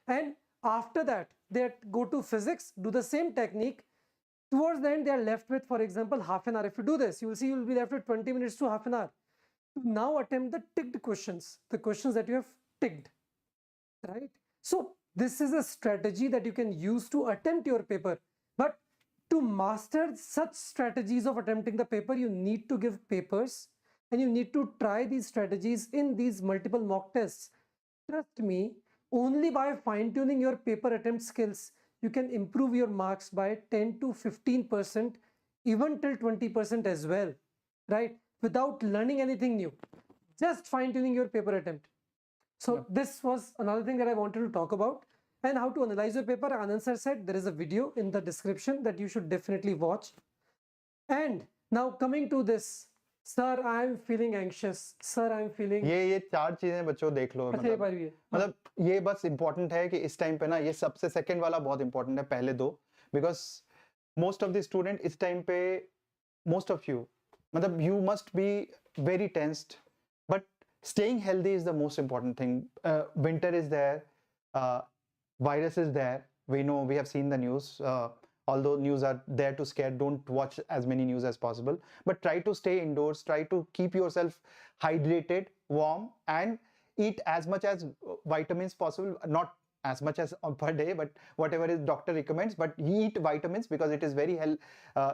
And after that, they go to physics, do the same technique. Towards the end, they are left with, for example, half an hour. If you do this, you will see you will be left with 20 minutes to half an hour. Now attempt the ticked questions, the questions that you have ticked, right? So this is a strategy that you can use to attempt your paper. But to master such strategies of attempting the paper, you need to give papers and you need to try these strategies in these multiple mock tests. Trust me, only by fine-tuning your paper attempt skills, you can improve your marks by 10 to 15%, even till 20% as well, right? Without learning anything new, just fine-tuning your paper attempt. So this was another thing that I wanted to talk about. And how to analyze your paper, Anand sir said there is a video in the description that you should definitely watch. And now coming to this, sir, I am feeling anxious. Sir, I am feeling. ये 4 चीजें बच्चों देख लो, अच्छा, ये बार भी है। मतलब ये बस इंपॉर्टेंट है कि इस टाइम पे ना ये सबसे सेकंड वाला बहुत इंपॉर्टेंट है, पहले दो, because most of the student इस टाइम पे, मोस्ट ऑफ यू, मतलब you must be very tensed, but staying healthy is the most important thing. Winter is there, virus is there, we know, we have seen the news, although news are there to scare, don't watch as many news as possible, but try to stay indoors, try to keep yourself hydrated, warm, and eat as much as vitamins possible, not as much as per day, but whatever is doctor recommends, but eat vitamins because it is very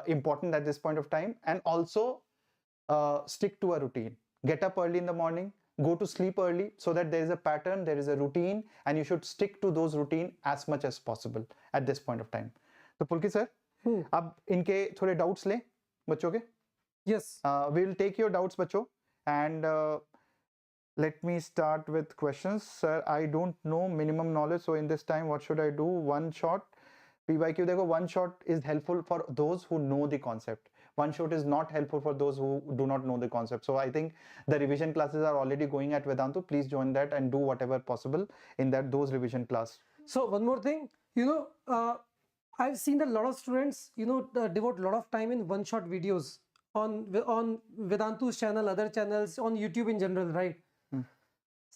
important at this point of time. And also stick to a routine. Get up early in the morning, go to sleep early, so that there is a pattern, there is a routine, and you should stick to those routine as much as possible at this point of time. So Pulkit sir, अब इनके थोड़े doubts लें बच्चों के. Yes. We will take your doubts बच्चों, and let me start with questions. Sir, I don't know minimum knowledge, so in this time what should I do? One shot PYQ, देखो, one shot is helpful for those who know the concept. One shot is not helpful for those who do not know the concept. So I think the revision classes are already going at Vedantu. Please join that and do whatever possible in those revision class. So one more thing, I've seen that a lot of students, devote a lot of time in one-shot videos on Vedantu's channel, other channels, on YouTube in general, right?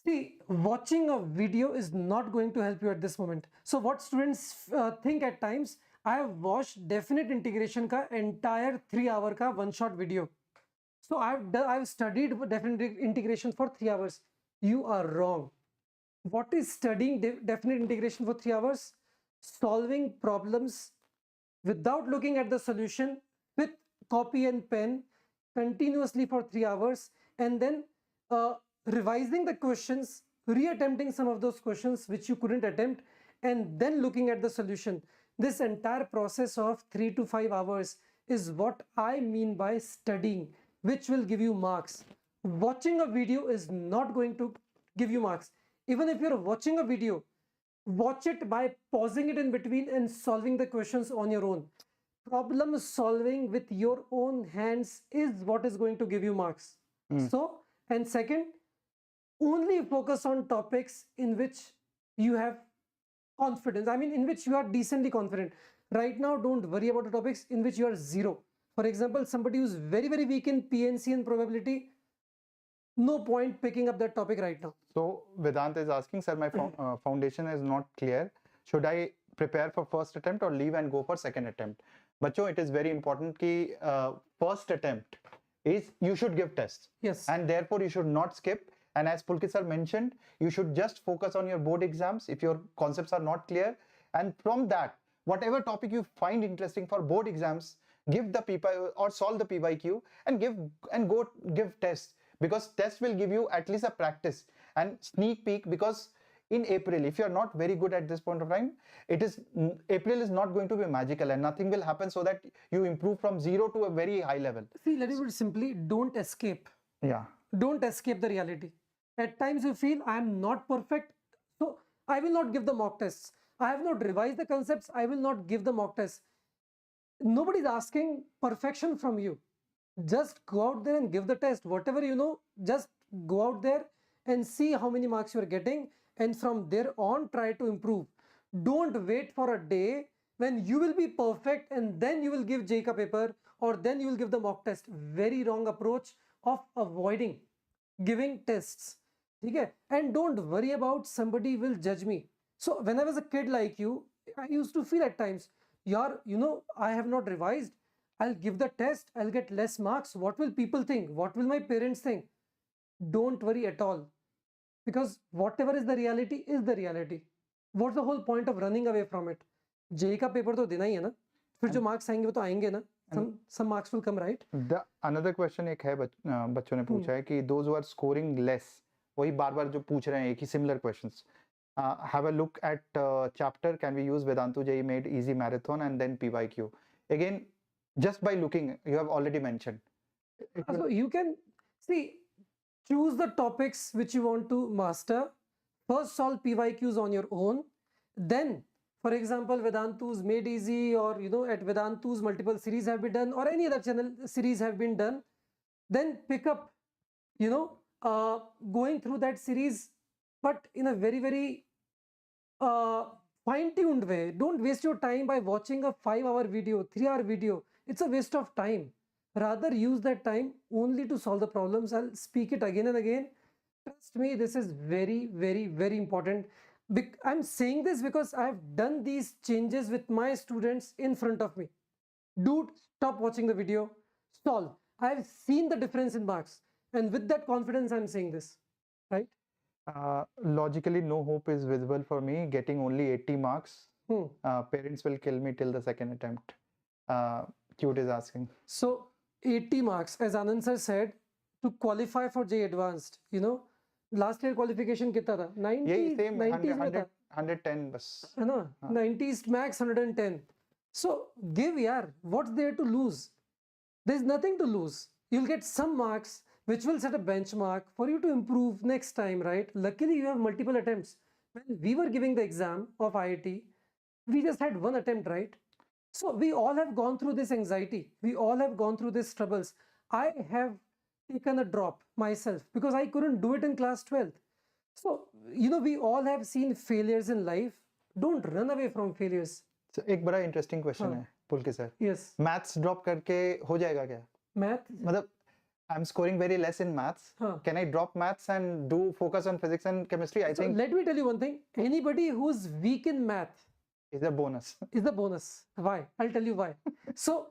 See, watching a video is not going to help you at this moment. So what students think at times, I have watched definite integration ka entire 3-hour ka one-shot video. So I've studied definite integration for 3 hours. You are wrong. What is studying definite integration for 3 hours? Solving problems without looking at the solution with copy and pen continuously for 3 hours, and then revising the questions, reattempting some of those questions which you couldn't attempt, and then looking at the solution. This entire process of 3 to 5 hours is what I mean by studying, which will give you marks. Watching a video is not going to give you marks. Even if you're watching a video, watch it by pausing it in between and solving the questions on your own. Problem solving with your own hands is what is going to give you marks. So, and second, only focus on topics in which you have confidence. I mean, in which you are decently confident. Right now, don't worry about the topics in which you are zero. For example, somebody who's very, very weak in PNC and probability, no point picking up that topic right now. So Vedant is asking, sir, my foundation is not clear. Should I prepare for first attempt or leave and go for second attempt. बच्चों, it is very important कि first attempt is you should give tests. Yes. And therefore you should not skip. And as Pulkit sir mentioned, you should just focus on your board exams if your concepts are not clear. And from that, whatever topic you find interesting for board exams, give the PY or solve the PYQ and go give tests, because tests will give you at least a practice and sneak peek. Because in April, if you are not very good at this point of time, April is not going to be magical and nothing will happen so that you improve from 0 to a very high level. See, let me put it simply, don't escape. Yeah. Don't escape the reality. At times you feel I am not perfect, so I will not give the mock tests. I have not revised the concepts, I will not give the mock tests. Nobody is asking perfection from you. Just go out there and give the test. Whatever you know, just go out there and see how many marks you are getting, and from there on try to improve. Don't wait for a day when you will be perfect and then you will give JEE ka paper or then you will give the mock test. Very wrong approach of avoiding giving tests. Okay? And don't worry about somebody will judge me. So when I was a kid like you, I used to feel at times, I have not revised, I'll give the test, I'll get less marks. What will people think? What will my parents think? Don't worry at all, because whatever is the reality is the reality. What's the whole point of running away from it? JEE का paper तो देना ही है ना, फिर जो marks आएंगे वो तो आएंगे ना. Some marks will come, right? The another question एक है बच्चों ने पूछा है कि those who are scoring less, वही बार-बार जो पूछ रहे हैं एक ही similar questions. Have a look at chapter, can we use Vedantu JEE made easy marathon and then PYQ. Again, just by looking, you have already mentioned. So you can see, choose the topics which you want to master. First solve PYQs on your own. Then, for example, Vedantu's made easy, or at Vedantu's multiple series have been done, or any other channel series have been done. Then pick up, going through that series, but in a very, very fine-tuned way. Don't waste your time by watching a 5-hour video, 3-hour video. It's a waste of time. Rather use that time only to solve the problems. I'll speak it again and again. Trust me, this is very, very, very important. I'm saying this because I have done these changes with my students in front of me. Dude, stop watching the video, solve. I have seen the difference in marks, and with that confidence I'm saying this, right? Logically, no hope is visible for me, getting only 80 marks. Parents will kill me till the second attempt. Cute is asking. So 80 marks, as Anand sir said, to qualify for JEE Advanced, last year qualification कितना था? 90, यही same 90s 110 बस. है ना? 90s max 110. So give yaar, what's there to lose? There's nothing to lose. You'll get some marks which will set a benchmark for you to improve next time, right? Luckily you have multiple attempts. When we were giving the exam of IIT, we just had one attempt, right? So we all have gone through this anxiety. We all have gone through these troubles. I have taken a drop myself because I couldn't do it in class 12th. So, we all have seen failures in life. Don't run away from failures. So, एक बड़ा interesting question है, पुलकित sir. Yes. Maths drop करके हो जाएगा क्या? Math? मतलब I'm scoring very less in maths. Can I drop maths and do focus on physics and chemistry? I think. Let me tell you one thing. Anybody who's weak in math is a bonus. Is a bonus. Why? I'll tell you why. So,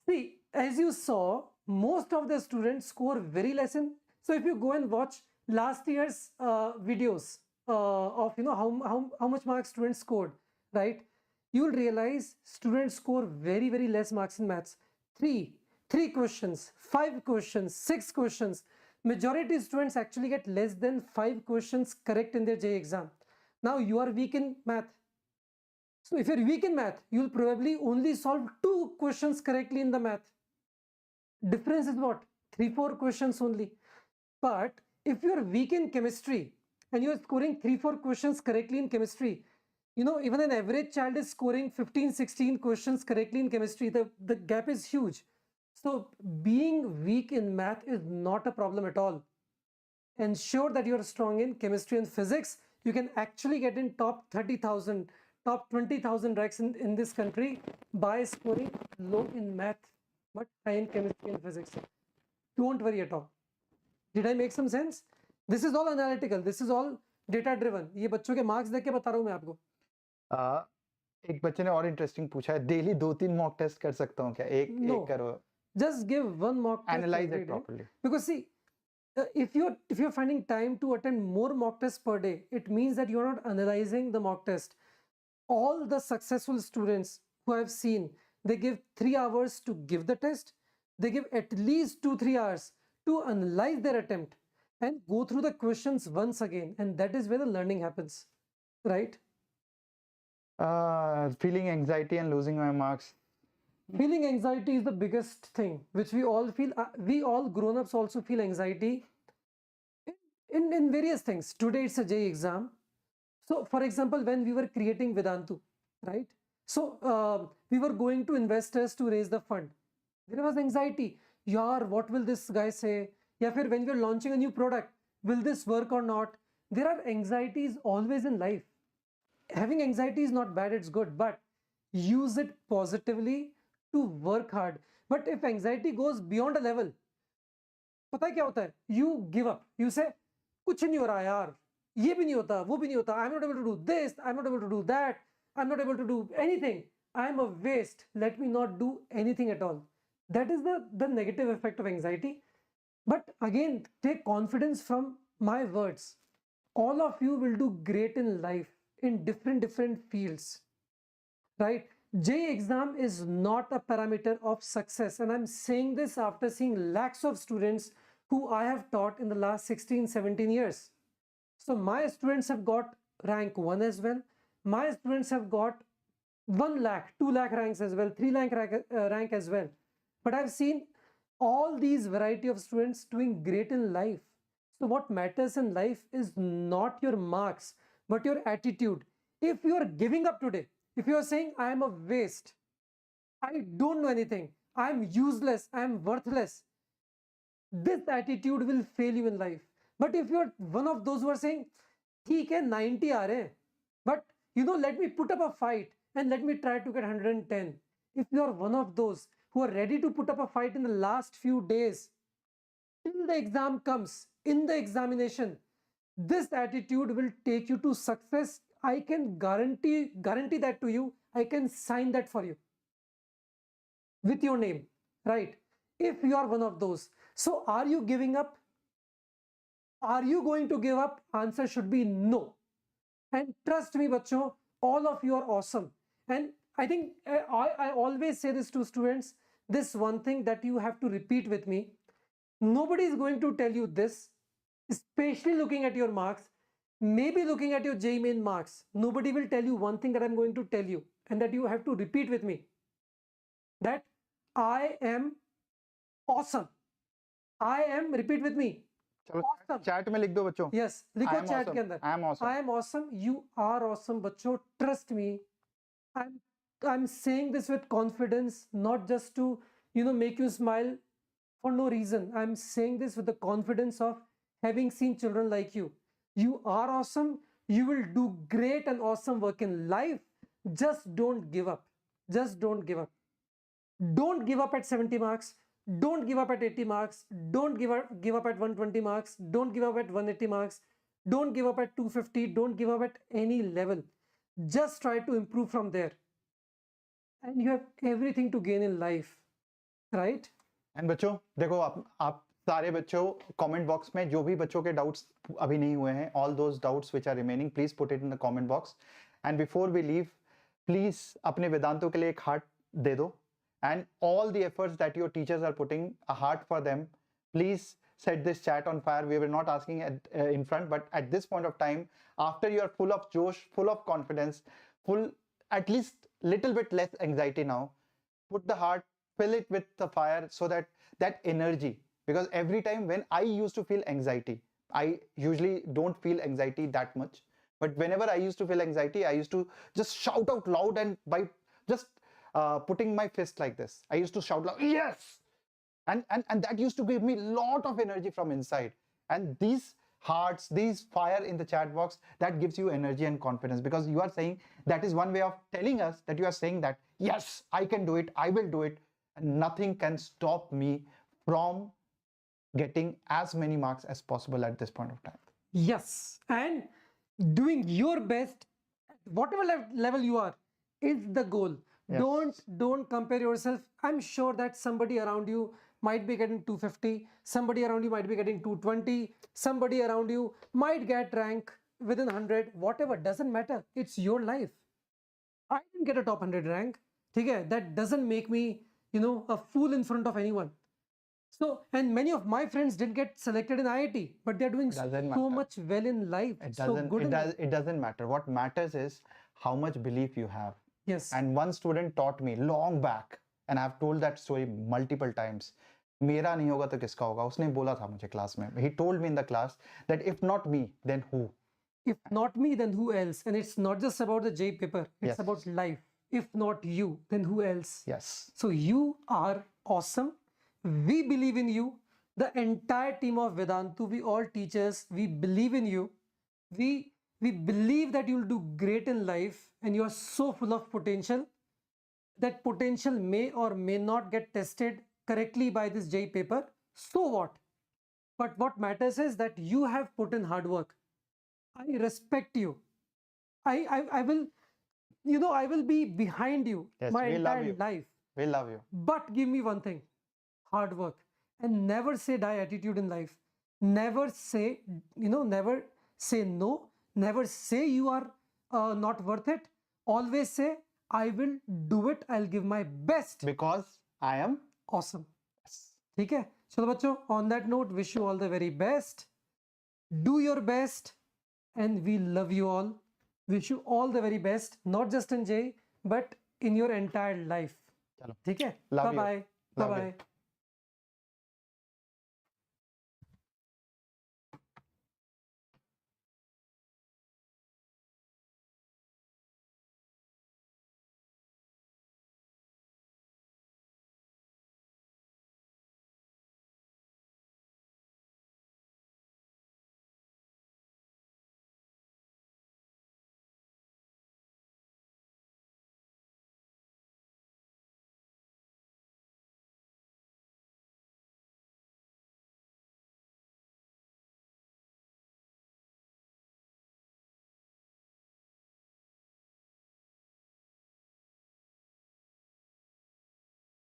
see, as you saw, most of the students score very less in. So if you go and watch last year's videos of how much marks students scored, right? You will realize students score very, very less marks in maths. Three questions, 5 questions, 6 questions. Majority students actually get less than 5 questions correct in their JEE exam. Now you are weak in math. So if you're weak in math, you'll probably only solve 2 questions correctly in the math. Difference is what? 3-4 questions only. But if you're weak in chemistry and you're scoring 3-4 questions correctly in chemistry, even an average child is scoring 15-16 questions correctly in chemistry. The gap is huge. So being weak in math is not a problem at all. Ensure that you're strong in chemistry and physics. You can actually get in top 30,000, top 20,000 ranks in this country by scoring low in math but high in chemistry and physics. Don't worry at all. Did I make some sense? This is all analytical. This is all data driven. ये बच्चों के marks देख के बता रहा हूँ मैं आपको. एक बच्चे ने और इंटरेस्टिंग पूछा है, डेली 2-3 मॉक टेस्ट कर सकता हूँ क्या? एक No. एक करो, Just give one mock test analyse every it day. Properly. Because see, if you're finding time to attend more mock tests per day, it means that you're not analyzing the mock test. All the successful students who I've seen, they give 3 hours to give the test. They give at least 2-3 hours to analyze their attempt and go through the questions once again, and that is where the learning happens, right? Feeling anxiety and losing my marks. Feeling anxiety is the biggest thing which we all feel. We all grown-ups also feel anxiety in various things. Today it's a JEE exam. So for example, when we were creating Vedantu, right? So we were going to investors to raise the fund. There was anxiety. Yaar, what will this guy say? Yeah, when we are launching a new product, will this work or not? There are anxieties always in life. Having anxiety is not bad, it's good, but use it positively to work hard. But if anxiety goes beyond a level, पता है क्या होता है? You give up. You say, कुछ नहीं हो रहा यार, ये भी नहीं होता, वो भी नहीं होता, I'm not able to do this, I'm not able to do that, I'm not able to do anything, I'm a waste, let me not do anything at all. That is the negative effect of anxiety. But again, take confidence from my words. All of you will do great in life in different fields, right? JEE exam is not a parameter of success, and I'm saying this after seeing lakhs of students who I have taught in the last 16-17 years. So my students have got rank 1 as well. My students have got 1 lakh, 2 lakh ranks as well, 3 lakh rank as well. But I've seen all these variety of students doing great in life. So what matters in life is not your marks, but your attitude. If you are giving up today, if you are saying, I am a waste, I don't know anything, I am useless, I am worthless, this attitude will fail you in life. But if you are one of those who are saying, ठीक है 90 आ रहे हैं, but let me put up a fight and let me try to get 110. If you are one of those who are ready to put up a fight in the last few days, till the exam comes, in the examination, this attitude will take you to success. I can guarantee that to you. I can sign that for you with your name, right? If you are one of those. So are you giving up? Are you going to give up? Answer should be no. And trust me, bachcho, all of you are awesome. And I think I always say this to students, this one thing that you have to repeat with me. Nobody is going to tell you this, especially looking at your marks, maybe looking at your JEE Main marks. Nobody will tell you one thing that I'm going to tell you, and that you have to repeat with me, that I am awesome. I am, repeat with me, चलो awesome. Chat में लिख दो बच्चों. Yes, लिखो I am chat awesome. के अंदर. I am awesome. I am awesome. You are awesome, बच्चों. Trust me. I'm saying this with confidence, not just to make you smile for no reason. I'm saying this with the confidence of having seen children like you. You are awesome. You will do great and awesome work in life. Just don't give up. Just don't give up. Don't give up at 70 marks. Don't give up at 80 marks. Don't give up at 120 marks. Don't give up at 180 marks. Don't give up at 250. Don't give up at any level. Just try to improve from there. And you have everything to gain in life, right? And बच्चों देखो, आप सारे बच्चों comment box में जो भी बच्चों के डाउट्स अभी नहीं हुए हैं, all those doubts which are remaining, please put it in the comment box. And before we leave, please अपने वेदांतों के लिए एक हार्ट दे दो. And all the efforts that your teachers are putting a heart for them, please set this chat on fire. We were not asking in front, but at this point of time, after you are full of josh, full of confidence, full at least little bit less anxiety now, put the heart, fill it with the fire, so that energy, because every time when I used to feel anxiety, I usually don't feel anxiety that much, but whenever I used to feel anxiety, I used to just shout out loud, and by just putting my fist like this, I used to shout loud, yes. And that used to give me a lot of energy from inside. And these hearts, these fire in the chat box, that gives you energy and confidence, because you are saying, that is one way of telling us that you are saying that, yes, I can do it, I will do it, and nothing can stop me from getting as many marks as possible at this point of time. Yes, and doing your best at whatever level you are. is the goal. Yes. Don't compare yourself. I'm sure that somebody around you might be getting 250, somebody around you might be getting 220, somebody around you might get rank within 100, whatever, doesn't matter. It's your life. I didn't get a top 100 rank. Okay, that doesn't make me, a fool in front of anyone. So, and many of my friends didn't get selected in IIT, but they're doing Doesn't so matter. much well in life, It so doesn't. good It in life. doesn't matter. What matters is how much belief you have. Yes. And one student taught me long back, and I've told that story multiple times. मेरा नहीं होगा तो किसका होगा? उसने बोला था मुझे क्लास में. He told me in the class that if not me, then who? If not me, then who else? And it's not just about the JEE paper, it's Yes. about life. If not you, then who else? Yes. So you are awesome. We believe in you. The entire team of Vedantu, we all teachers, we believe in you. We believe that you'll do great in life and you are so full of potential. That potential may or may not get tested correctly by this JEE paper. So what? But what matters is that you have put in hard work. I respect you. I will, I will be behind you Yes, my we love entire you. life. We love you. But give me one thing, hard work. And never say die attitude in life. Never say, never say no. Never say you are not worth it. Always say, I will do it. I'll give my best. Because I am Awesome. yes. ठीक है चलो बच्चों, on that note, wish you all the very best. Do your best, and we love you all. Wish you all the very best, not just in JEE, but in your entire life. चलो. ठीक है? Love Bye you. bye. Love Bye you. bye.